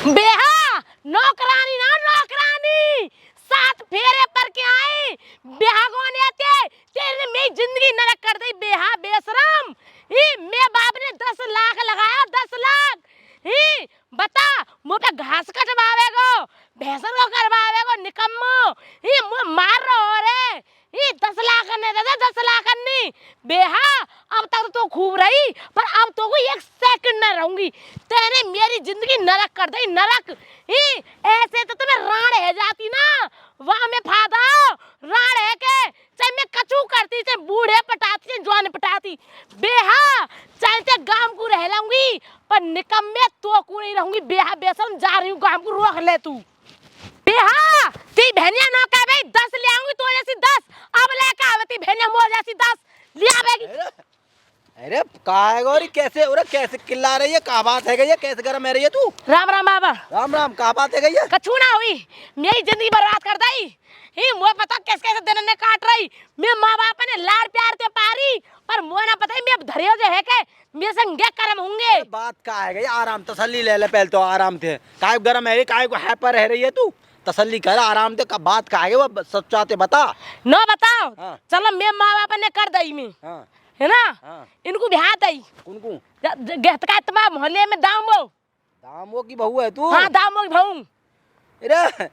बेहा नौकरानी ना नौकरानी 7 फेरे पर के आई बेहा गोने थे तेरे मेरी जिंदगी नरक कर दी बेहा बेशरम ही मेरे बाप ने 10 लाख लगाया 10 लाख ही बता मुँह पे घास कटवावेगो भैंसन को करवावेगो निकम्मो ही मुँह मार रहो रे ही 10 लाख करने दे 10 लाख करनी बेहा अब तक तो खूब रही पर अब तो कोई 1 सेकंड न रहूंगी तेरे मेरी जिंदगी नरक कर दी नरक ही ऐसे तो तुम्हें राण है जाती ना वहां में फादा राण है के चाहे मैं कचू करती चाहे बूढ़े पटाती चाहे जवान पटाती बेहा चलते गांव को रह लूंगी पर निकम्मे तो को नहीं रहूंगी बेहा बेशरम जा रही हूँ गांव को रोक ले तू बेहा ती बहनिया ना कह भाई 10 ले आऊंगी तो जैसी 10 अब लेके आवती बहनिया मोर जैसी 10 ले आवेगी अरे काय गौरी कैसे अरे कैसे चिल्ला रही है का बात है ये कैसे गरम है रही है तू राम राम बाबा राम राम का बात है ये कछु ना हुई मेरी जिंदगी बर्बाद कर दी ही मुझे पता कैसे कैसे दिन ने काट रही मैं माँ बाप ने लाड़ प्यार से पारी पर मुझे ना पता मैं धरियो जो है के मेरे संगे कर्म होंगे बात का है आराम तसल्ली ले ले पहले तो आराम थे काय गरम है काय को हैपर रह रही है तू तसल्ली कर आराम से बात का है वो सच्चाते बता न बताओ हाँ। चलो मैं माँ बाप ने कर दी मैं हाँ। है ना हाँ। इनको ब्याह दई उनको गहत का तुम्हारे मोहल्ले में दामो की बहू है तू हाँ दामो की बहू अरे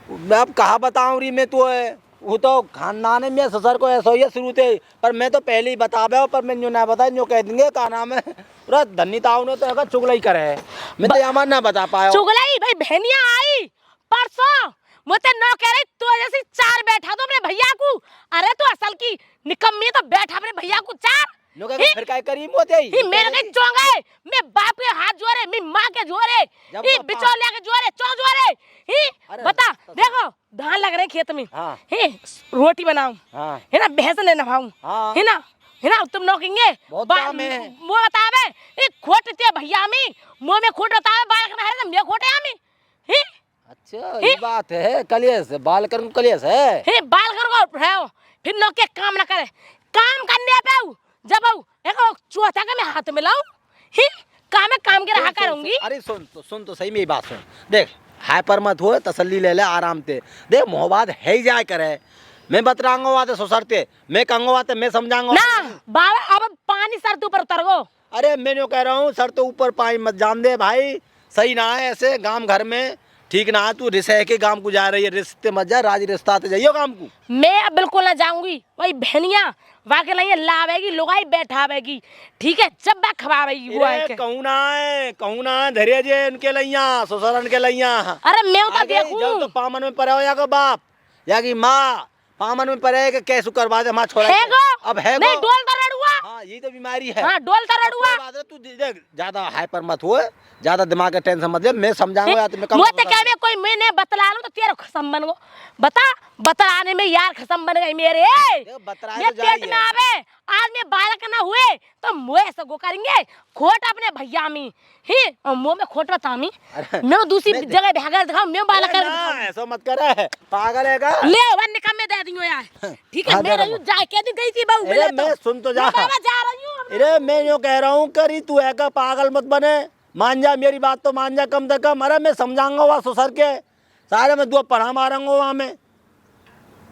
मैं अब कहा बताऊं री मैं तो है वो तो खानदान में ससुर को ऐसा ही शुरू थे पर मैं तो पहले ही बतावे पर मैं ना बता जो कह देंगे का नाम है पूरा धन्नी ताऊ ने तो अगर चुगलाई करे है मैं तो यार ना बता पाया चुगलाई भाई बहनिया आई परसों मुझे न कह रही तू जैसी 4 बैठा दो अपने भैया को अरे तू असल की निकम्मी तो बैठा अपने भैया को 4 फिर काय करी मोते ही मेरे के चोंगे मैं बाप के हाथ जोड़े मैं मां के जोड़े ही बिचौलिया के जोड़े चौ जोड़े ही बता देखो धान लग रहे खेत में ही रोटी बनाऊं है ना भैंस ने नहाऊं है ना तुम नौकेंगे वो बतावे ये खोटते भैया में मुंह में खोट बतावे बाल के नहरे में खोटे आमी ही अच्छा ये बात है कलेश बाल कर कलेश है हे बाल कर को फिर नौके काम ना करे काम करने पे जब एक चौथा का मैं हाथ में लाऊं ही काम के रहा करूंगी अरे सुन तो सही मेरी बात सुन देख हाइपर मत हो तसल्ली ले ले आराम से देख मोहबात है ही जाए करे मैं बतराऊंगा बात ससुरते मैं कहूंगा बात मैं समझाऊंगा ना बाबा अब पानी सर के ऊपर उतर गो अरे मैं जो कह रहा हूँ सर तो ऊपर पानी मत जान दे भाई सही ना है ऐसे गांव घर में ठीक ना तू रिश्ते के गांव को जा रही है रिश्ते मत जा राज रिश्ता आते जाइयो गांव को मैं अब बिल्कुल ना जाऊंगी वही बहनिया वाके लिए लावेगी लुगाई बैठावेगी ठीक है जब मैं खवावेगी वो है कहूं ना धैर्य जे इनके लइया ससुरन के लइया अरे मैं तो देखूं जब तो पामन में पड़ा हो या को बाप या की माँ पामन में पड़े के कैसे करवा दे माँ छोड़ा अब है नहीं डोल तरड़ुआ हाँ ये तो बीमारी है हाँ डोल तरड़ुआ तू ज्यादा हाइपर मत हो ज्यादा दिमाग का टेंशन मत ले मैं समझाऊंगा तुम्हें कम मुझे क्या मैं कोई मैंने बतला लूं तो तेरा खसम बन गो बताने में यार खसम बन गई मेरे ये पेट में आवे आज में बालक ना हुए तो मुझे ऐसा गो करेंगे खोट अपने भैया में ही मुंह में खोट बतामी मैं दूसरी जगह भागर दिखाऊं मैं बालक कर ऐसा मत करे पागल है का ले वन निकम में दे दियो यार ठीक है मैं रही जा के दिन गई थी बहू मिले तो मैं सुन तो जा बाबा जा रही हूं अरे मैं जो कह रहा हूं करी तू है का पागल मत बने मान जा मेरी बात तो मान जा कम से कम अरे मैं समझाऊंगा वहाँ ससुर के सारे मैं 2 पढ़ा मारूंगा वहाँ में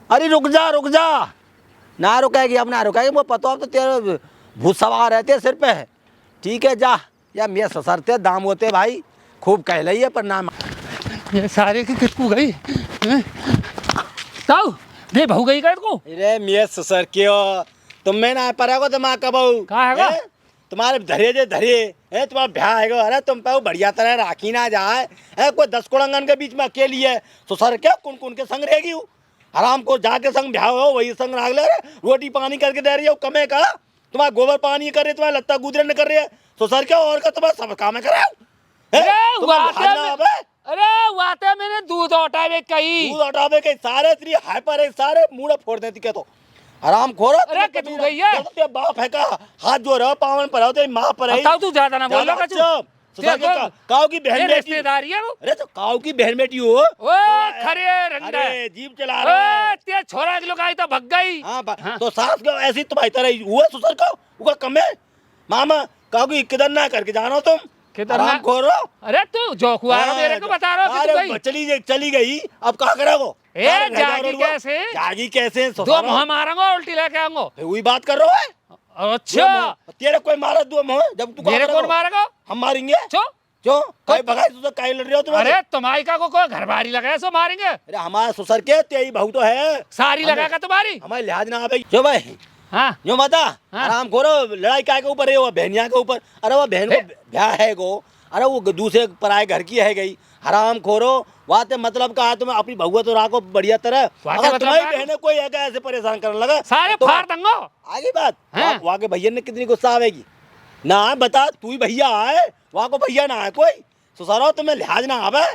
अरे रुक जा ना रुकेगी अब ना रुकेगी वो पता तो तेरे भूत सवार रहते सिर पे है ठीक है जा या मैं ससुर थे दाम होते भाई खूब कह रही है पर नाम ये सारे की किसको गई ताऊ दे बहू गई कर को अरे मैं ससुर क्यों तुम में ना पड़ेगा दिमाग का बहू कहाँ है तुम्हारे धरे है तुम्हारा ब्याह है अरे तुम पे बढ़िया तरह राखी ना जाए है कोई 10 कुड़ंगन के बीच में अकेली है तो सर क्या कुन के संग रहेगी आराम को जाके संग ब्याह हो वही संग राख ले रोटी पानी करके दे रही है कमे का तुम्हारा गोबर पानी कर रही है तुम्हारा लत्ता गुजरन कर रही है तो सर क्या और का तुम्हारा सब काम करे अरे वाते मैंने दूध हटावे कहीं सारे तेरी हाइपर है सारे मुड़ा फोड़ देती क्या तो आराम खोरो अरे तू गई है ते बाप है का हाथ जो रहा पावन पर हो ते मां पर है ताऊ तू ज्यादा ना बोलो का चुप काऊ की बहन बेटी रिश्तेदारी है वो अरे तो काऊ की बहन बेटी हो ओए खरे रंडा अरे जीप चला रहा है ते छोरा के लोग आई तो भग गई हां तो सास का ऐसी तुम्हारी तरह हुआ ससुर का उका कम है मामा काऊ की इकदर ना करके जानो तुम किधर आराम खोरो। अरे तू जोकुआ मेरे को बता रहा हो कि तू गई चली गई, अब कहाँ करोगे? ए जागी कैसे? जागी कैसे? दो मुँह मारूंगा, उल्टी लेके आऊंगा। वही बात कर रहे हो? अच्छा तेरे कोई मारा दो मुँह, जब तू मेरे कौन मारेगा? हम मारेंगे। क्यों कोई भगाई तू तो काहे लड़ रहे हो तुम्हारे? अरे तुम्हारी का कोई घर बारी लगाए सो मारेंगे। अरे हमारा ससुर के तेरी बहू तो है, सारी लगाएगा तुम्हारी, हमारे लिहाज ना आवे जो भाई। हाँ जो बता, हाँ। आराम खोरो। लड़ाई काय के ऊपर है? वो बहनिया के ऊपर। अरे वो बहन को ब्याह है गो, अरे वो दूसरे पराए घर की है गई। हराम खोरो, वाते मतलब कहा तुम्हें अपनी बहुआ तो राखो बढ़िया तरह। अगर तुम्हारी बहने कोई है ऐसे परेशान करने लगा सारे तो फाड़ दंगो। आगे बात। हाँ। वहाँ के भैया ने कितनी गुस्सा आवेगी ना, बता तू ही भैया आए, वहाँ को भैया ना आए कोई। ससुरो तुम्हें लिहाज ना आवे,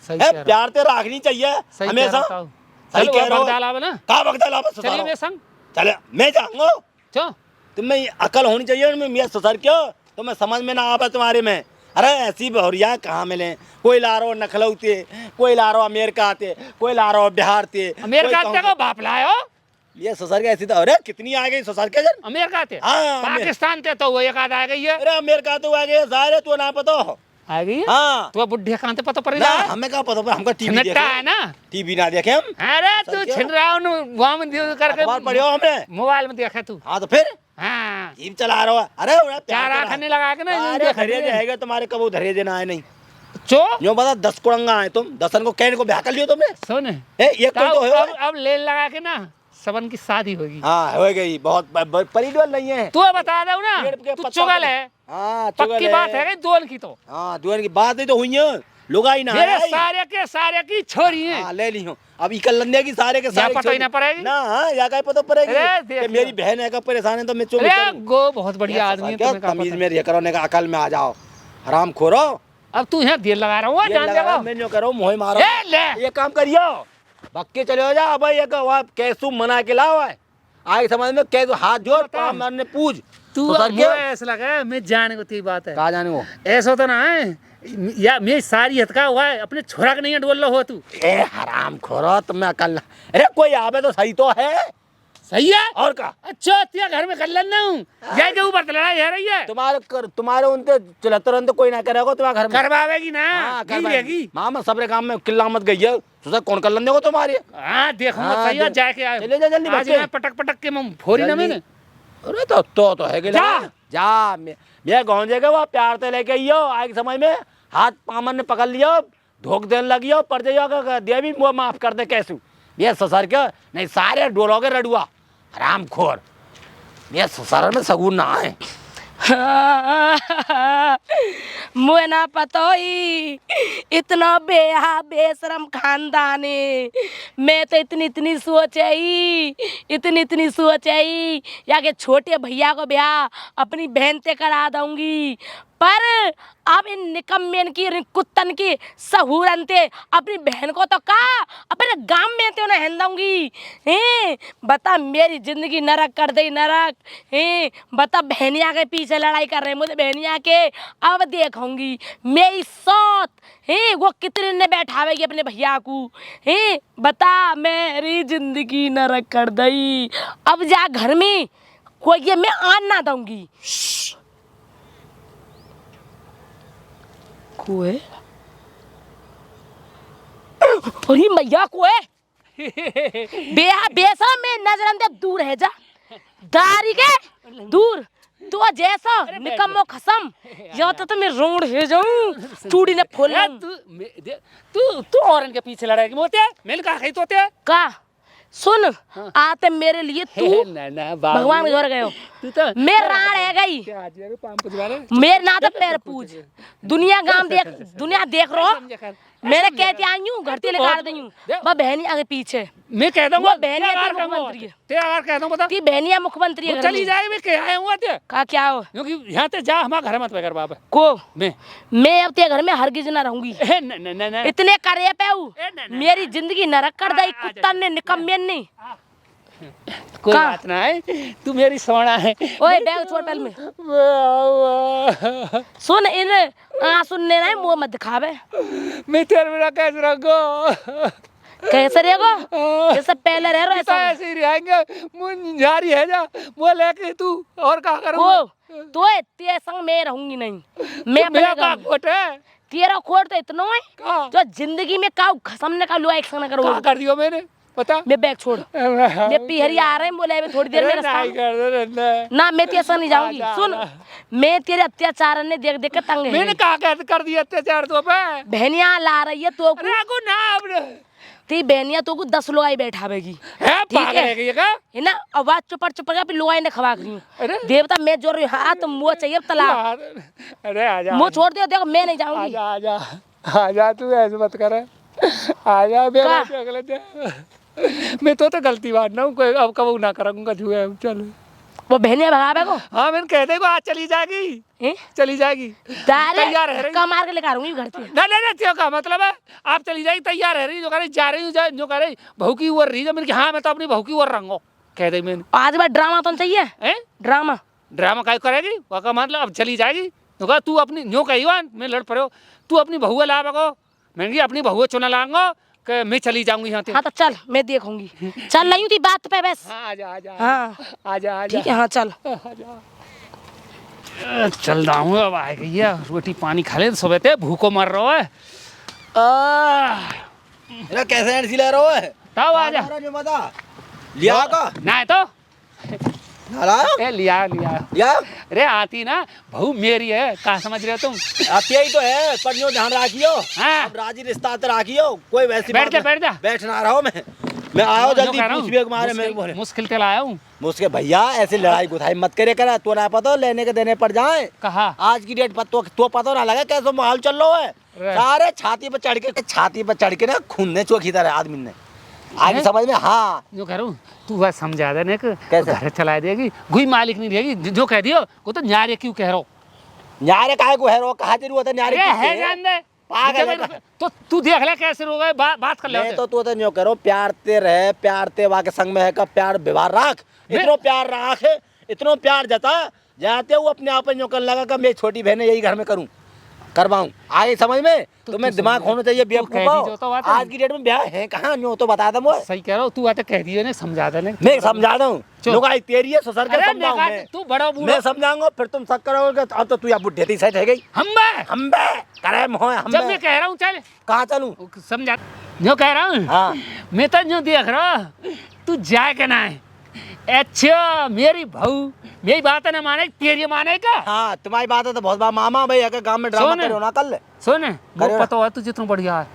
प्यार ते रखनी चाहिए हमेशा। सही कह रहे हो। कहाँ बगदाल आवे चलिए मेरे संग। चले मैं जाऊंगा। क्यों? तुम्हें अकल होनी चाहिए मेरे ससुर क्यों, तुम्हें समझ में ना आवे तुम्हारे में। अरे ऐसी बहुरिया कहाँ मिले? कोई ला रहा नखलौते, कोई ला रहा अमेरिका आते, कोई ला रहा बिहार ते, अमेरिका को बाप लायो। ये ससुर के ऐसी तो अरे कितनी आ गई ससुर के जन। अमेरिका थे, हाँ, पाकिस्तान थे तो वो एक आध आ गई है। अरे अमेरिका तो आ गए सारे, तो ना पता हो आ गई है। हाँ तो बुढ़े कहाँ थे पता पड़ ना, रहा है? हमें कहाँ पता, हमका टीवी छिनट्टा है ना, टीवी ना देखे हम। अरे तू छिन रहा हूँ वहाँ में करके पढ़ियो हमने मोबाइल में देखा तू। हाँ तो फिर हाँ टीवी चला रहा है। अरे चार आखने लगा के ना अरे धरे जाएगा तुम्हारे, कब धरे देना है नहीं। चो जो बता 10 कुड़ंगा आए तुम, 10 को कहने को ब्याह कर लियो तुमने। सुन एक तो हो। अब लेन लगा के ना सबन की शादी होगी। हाँ हो गई, बहुत परिडोल नहीं है। तू बता दो ना, तू चुगल है। हाँ पक्की बात है दोन की तो। हाँ दोन की बात ही तो हुई है, लुगाई ना मेरे सारे की छोरी है। हाँ ले ली हूँ अब इकलंदे की सारे के सारे पता ही ना पड़ेगी ना। हाँ या काय पता पड़ेगी कि मेरी बहन है का परेशान है तो मैं चुप गो बहुत बढ़िया आदमी है। तमीज में रह करो ने का अकल में आ जाओ, हराम खोरो। अब तू यहाँ देर लगा रहा हूँ, जान देगा मैं जो करो मुँह मारो। ले ये काम करियो, भक्के चले जा भाई। एक कैसू मना के लाओ आगे समझ में, कैसू हाथ जोड़ पाँव मारने पूछ। तू ऐसा लगा मैं जाने को तेरी बात है। कहाँ जाने को? ऐसा तो ना है या मैं सारी हथका हुआ है अपने छोरा के नहीं डोल लो हो तू। ए हराम खोरो तुम्हें अकल। अरे कोई आवे तो सही तो है। सही है और का। अच्छा तेरा घर में कर लेना हूँ जाए के ऊपर लड़ाई है रही है तुम्हारे उनते चलते तो कोई ना करेगा तुम्हारे घर में। करवावेगी ना करवाएगी। मामा सबरे काम में किल्ला मत गई है, सोचा कौन कर लेंगे तुम्हारे। हाँ देखूंगा सही है, जाके आए चले जा जल्दी आज मैं पटक के मैं फोरी ना मैंने। अरे तो है जा मैं गाँव जाएगा वो प्यार से लेके आइयो। आगे समझ में हाथ पामन ने पकड़ लियो, धोख देने लगियो, पड़ जाइयो दे भी वो माफ कर दे कैसू। ये ससुर के नहीं सारे डोलोगे रडुआ हराम खोर। ये ससुर में सगुन ना है। मुझे ना पता ही इतना बेहा बेशरम खानदान है। मैं तो इतनी सोच आई या के छोटे भैया को ब्याह अपनी बहन से करा दूंगी, पर अब इन निकम्मेन की कुत्तन की सहूरन ते अपनी बहन को तो कहा अपने गांव में तो उन्हें हिंदूंगी। बता मेरी जिंदगी नरक कर दे नरक। बता बहनिया के पीछे लड़ाई कर रहे मुझे बहनिया के, अब देखूंगी मेरी सौत वो कितने ने बैठावेगी अपने भैया को। बता मेरी जिंदगी नरक कर दई। अब जा घर में कोई ये मैं आन ना दूंगी। कोए अरे मैया कोए बेहा बेसा में नजरंदे दूर है जा दारी के दूर तो जैसा निकम्मो खसम या तो मैं रोड है जाऊं चूड़ी ने फोल तू और इनके पीछे लड़ाई मोते मैंने कहा तो का सुन। हाँ। आते मेरे लिए तू भगवान के घर गए हो तो मैं राण है गई मेरे ना तो पैर पूज दुनिया गांव देख रहो मेरे कहते आई हूँ घर से निकाल दी हूँ वह बहनी आगे पीछे मैं कह दूंगा बहनिया मुख्यमंत्री है तेरा कह दूं बता कि बहनिया मुख्यमंत्री है चली जाए मैं कह आया हूँ ते का क्या हो क्योंकि यहाँ ते जा हमारा घर मत कर बाबा को मैं अब तेरे घर में हरगिज ना रहूंगी। इतने करे पे मेरी जिंदगी नरक कर दी कुत्ता ने निकम्मेन ने। कोई बात ना है तू मेरी सोना है। ओए बैग छोड़ पहले में सुन इन सुनने ना मुंह मत दिखावे। मैं तेरे बिना कैसे रखो कैसे रहेगो जैसे पहले रह रहे तो ऐसे ही रहेंगे मुन जारी है जा वो लेके तू और क्या करूँगा को तो तेरे संग मैं रहूंगी नहीं मैं अपने मेरा का घर में। खोट है तेरा खोट तो इतना है का जो जिंदगी में काऊ खसमने का लुआ एक संग करो क्या कर दियो मैंने बता मैं बैग छोड़ मैं पिहरिया आ रहे हैं बोले अभी थोड़ी देर में रास्ता नहीं कर दे रहने ना मैं तेरे संग नहीं जाऊंगी आजा, सुन आजा। मैं तेरे अत्याचार ने देख देख के तंग मैंने है कहा कर दिया अत्याचार तो पे बहनिया ला रही है तो अरे आगो ना अब ती बहनिया तो को 10 लोग आई बैठावेगी है ठीक पागल है। है कि ये का है ना आवाज चुपर चुपर के लोग ने खवा रही हूँ अरे देवता मैं जोर रही हूँ हाथ मुंह चाहिए तलाक अरे आजा मुंह छोड़ दियो देखो मैं नहीं जाऊंगी आजा आजा आजा तू ऐसे मत कर आजा मेरा का? अगले दिन मैं तो गलती बात ना हूँ कोई अब कब ना करूँगा जुए चल वो बहनिया भगावे को हाँ मैंने कहते को आज चली जाएगी हैं? चली जाएगी तैयार तैयार है रही धक्का मार के लेकर आ रही घर से ना ना ना क्यों का मतलब है आप चली जाएगी तैयार है रही जो कह रही जा रही हूँ जो कह रही बहू की ओर रही जो मैंने कहा हाँ मैं तो अपनी बहू की ओर रंगो कह दी मैंने आज बार ड्रामा तो चाहिए हैं ड्रामा ड्रामा काय करेगी वह मतलब अब चली जाएगी तो कहा तू अपनी न्यू कही मैं लड़ पड़ो तू अपनी बहू ला बको मैंने अपनी बहू चुना लाऊंगा कि मैं चली जाऊंगी यहाँ से हाँ तो चल मैं देखूंगी चल रही हूँ थी बात पे बस हाँ आजा आजा हाँ आजा आजा ठीक है हाँ चल आजा चल रहा हूँ अब आ गई है रोटी पानी खा ले सुबह ते भूखो मर रहा है अरे कैसे ऐसी ले रहा है ताऊ आजा बता लिया का ना है तो लाया ए लिया लिया लिया अरे आती ना बहू मेरी है कहाँ समझ रहे हो तुम अब यही तो है पर यूं ध्यान राखियो हाँ। अब राजी रिश्ता तो राखियो कोई वैसी बैठ जा, बात बैठ जा। बैठ ना रहा हूं मैं आया हूं जल्दी पूछ भी मारे मेरे बोले मुश्किल के लाया हूँ मुझके भैया ऐसी लड़ाई गुथाई मत करे करा तो ना पता लेने के देने पड़ जाए कहा आज की डेट पर तो पता ना लगा कैसे माहौल चल रहा है रे। सारे छाती पर चढ़ के ना खूनने चौकी तरह आदमी ने आगे हैं? समझ में हाँ जो करूँ तू बस समझा देने को कैसे? घर चला देगी कोई मालिक नहीं रहेगी जो कह दियो वो तो न्यारे क्यों कह रहा हो न्यारे काहे को है रो कहा जरूरत है न्यारे अरे किससे है है? जान दे पागल है जब- तो तू देख ले कैसे रो गए बात कर ले मैं तो तू तो न्यो करो प्यार ते रहे प्यार ते वाके संग में है का प्यार व्यवहार राख इतनो प्यार राख इतनो प्यार जता जाते वो अपने आप न्यो कर लगा का मैं छोटी बहन यही घर में करूं करवाऊं आगे समझ में तो तुम्हें तू दिमाग समझ- होना चाहिए तू कह दी जो तो बात है। आज की डेट में ब्याह है कहाँ न्यो तो बता दो सही कह रहा हूँ तू आते कह दियो ने समझा देने मैं समझा दूं चुप। लुगाई तेरी है ससुर के अरे समझाऊं मेघा, मैं तू बड़ा बूढ़ा मैं समझाऊंगा फिर तुम शक करोगे अब तो तू या बुढ़े थी सेट है गई हम बे करे मोह हम जब मैं कह रहा हूँ चल कहाँ चलूं समझा जो कह रहा हूँ हाँ मैं तो जो देख रहा तू जाए के ना है अच्छा मेरी बहू मेरी बात है ना माने तेरी माने का हाँ तुम्हारी बात है तो बहुत बार मामा भाई अगर गांव में ड्रामा सुन। करो ना कल सुन वो करो ना। पता हुआ तू जितना बढ़िया है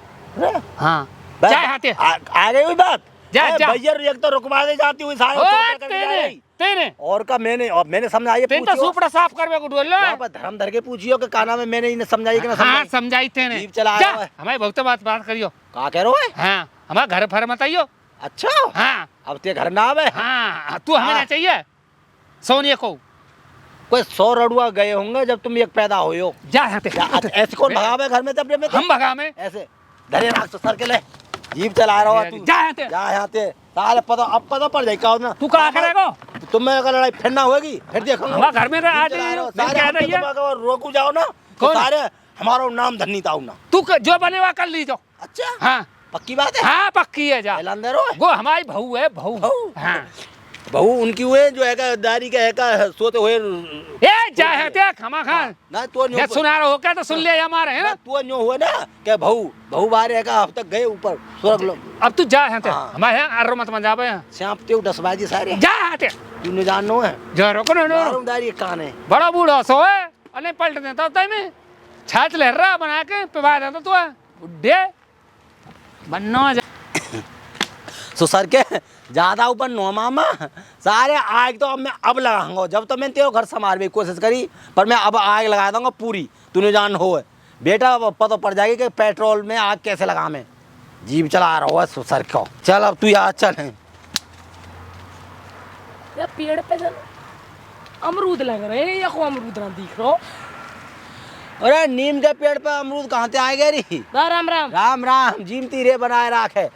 अरे, हाँ बस जाए हाथे आ गई हुई बात जा, अरे जा। भैया एक तो रुकवा दे जाती हुई सारे ओ, चौकर करके जा तेने रही। तेने और का मैंने समझाई तेन तो सुपड़ा साफ करवे को डोल लो वहाँ पर धर्म धर के पूछियो कि काना में मैंने इन्हें समझाई कि ना हाँ समझाई समझाई तेने जीभ चला जा रहा है। हमारे बहुत बात करियो कहा कह रहे हो हाँ हमारा घर फर मत आइयो अच्छा हाँ अब ते घर ना आवे हाँ तू हमें हाँ। ना चाहिए सोनिया को कोई 100 रड़ुआ गए होंगे जब तुम एक पैदा हुए हो जा हाथे ऐसे कौन भगावे घर में तब में हम भगा में ऐसे धरे राख तो सर के ले जीप चला रहा हो तू जा हाथे जा यहाँ ते साले पता अब पता पड़ जाए ना तू कहाँ करेगो तुम्हें अगर लड़ाई फिर ना होगी फिर देखूंगा हमारा घर में रह आ जीप चला रहे हो, मैं सारे कह हफ्ते रही है तुम अगर रोकू जाओ ना तो कौन? सारे हमारा नाम धन्नी ताऊ ना तू जो बनेवा कर लीजो अच्छा हाँ पक्की बात है हाँ पक्की है जा ऐलान दे रहे हो वो हमारी बहू है बहू बहू? हाँ बहू उनकी हुए जो है दारी का है का सोते हुए ए जा हाथे खमा खान ना तो ये सुना रहा हो क्या तो सुन ले हमारे है ना ना तू न्यो हुए ना क्या बहू बाहर है का अब तक गए ऊपर स्वर्ग लोग अब तू जा हाथे हाँ। हमारे यहाँ अर्रो मत मजा पे श्याम ते डसबाजी सारे जा हाथे तूने जाननो है जा रोको ना दारूमदारी कान है बड़ा बूढ़ा सो है अने पलट देता होता है मैं छाछ ले रहा बना के पिवा देता तू बुढ़े बन्नो जा सो सर के ज्यादा ऊपर नो मामा सारे आग तो अब मैं अब लगाऊंगा जब तो मैंने तेरे घर संभालने की कोशिश करी पर मैं अब आग लगा दूंगा पूरी तूने जान हो बेटा अब पता पड़ जाएगी कि पेट्रोल में आग कैसे लगा मैं जीप चला रहा हूँ सर क्यों चल अब तू यहाँ चल ये पेड़ पे चल अमरूद लग रहे हैं या को अमरूद ना दिख रहा अरे नीम के पेड़ पे अमरूद कहाँ से आएगा री राम राम राम राम जीमती रे बनाए राखे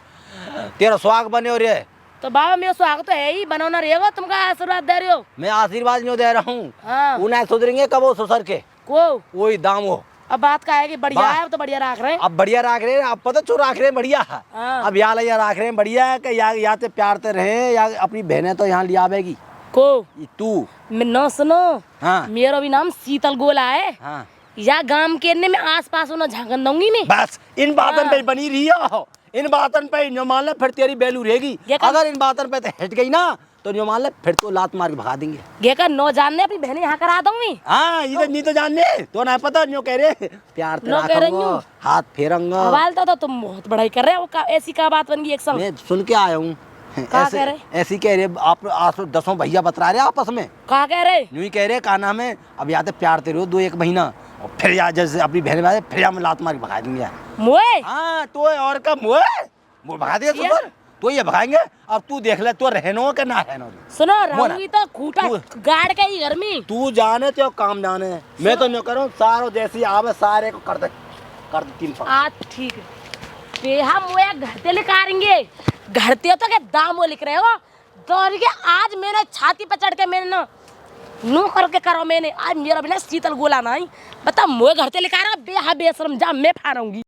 तेरा स्वाग बने हो रे तो बाबा मेरा स्वागत तो है ही बनौना रहेगा तुमका आशीर्वाद दे रहे हो मैं आशीर्वाद नहीं दे रहा हूँ हाँ उन्हें सुधरेंगे कब वो ससुर के को वही दाम हो अब बात का है कि बढ़िया वाह। है, अब तो बढ़िया रख रहे हैं। अब बढ़िया राख रहे हैं, अब पता चो राख रहे हैं बढ़िया। हाँ। अब यहाँ या राख रहे हैं बढ़िया है कि या ते प्यार ते रहे या अपनी बहनें तो यहाँ लिया आवेगी को तू। मैं न सुनो, हाँ मेरा भी नाम शीतल गोला है। हाँ या गांव के ने में आस पास ना झांकन दूंगी नहीं। बस इन बातन हाँ। पे बनी रही हो, इन बातन पे जो मान ले फिर तेरी वैल्यू रहेगी। ये कर- अगर इन बातन पे तो हट गई ना तो जो मान ले फिर तो लात मार के भगा देंगे। ये कर नो जानने अपनी बहनें यहाँ करा दूंगी। हाँ ये तो नहीं तो जानने तो ना पता जो कह रहे प्यार ते नो कह रही राखूंगा, हूँ। हाथ फेरंगा। हवाल तो तुम बहुत बड़ाई कर रहे हो। ऐसी का बात बन गई एक संग। मैं सुन के आया हूँ। कहा कह रहे? ऐसी कह रहे आप 8-10 भैया बतरा रहे आपस में। कहा कह रहे? यूं ही कह रहे का नाम है अब या तो प्यार ते रहो 2-1 महीना और फिर या जैसे अपनी बहन में फिर या में लात मार के भगा देंगे। मोए हाँ तो और कब वो भगा देगा ये? सुपर तो ये भगाएंगे। अब तू देख ले तो रहनो के ना रहनो। सुनो, मोना। रहूंगी तो खूटा गाड़ के ही घर में। तू जाने तो काम जाने मैं तो नहीं करूँ सारो जैसी आवे सारे को कर दे 3 आज ठीक है बेहा मोया घरते लिखाएंगे। घरते तो के दाम वो लिख रहे हो दौड़ के। आज मैंने छाती पर चढ़ के मैंने ना नू करके करो मैंने। आज मेरा बिना शीतल गोला नहीं बता मोए घरते लिखा रहा बेहा बेशरम जा मैं फाड़ूंगी।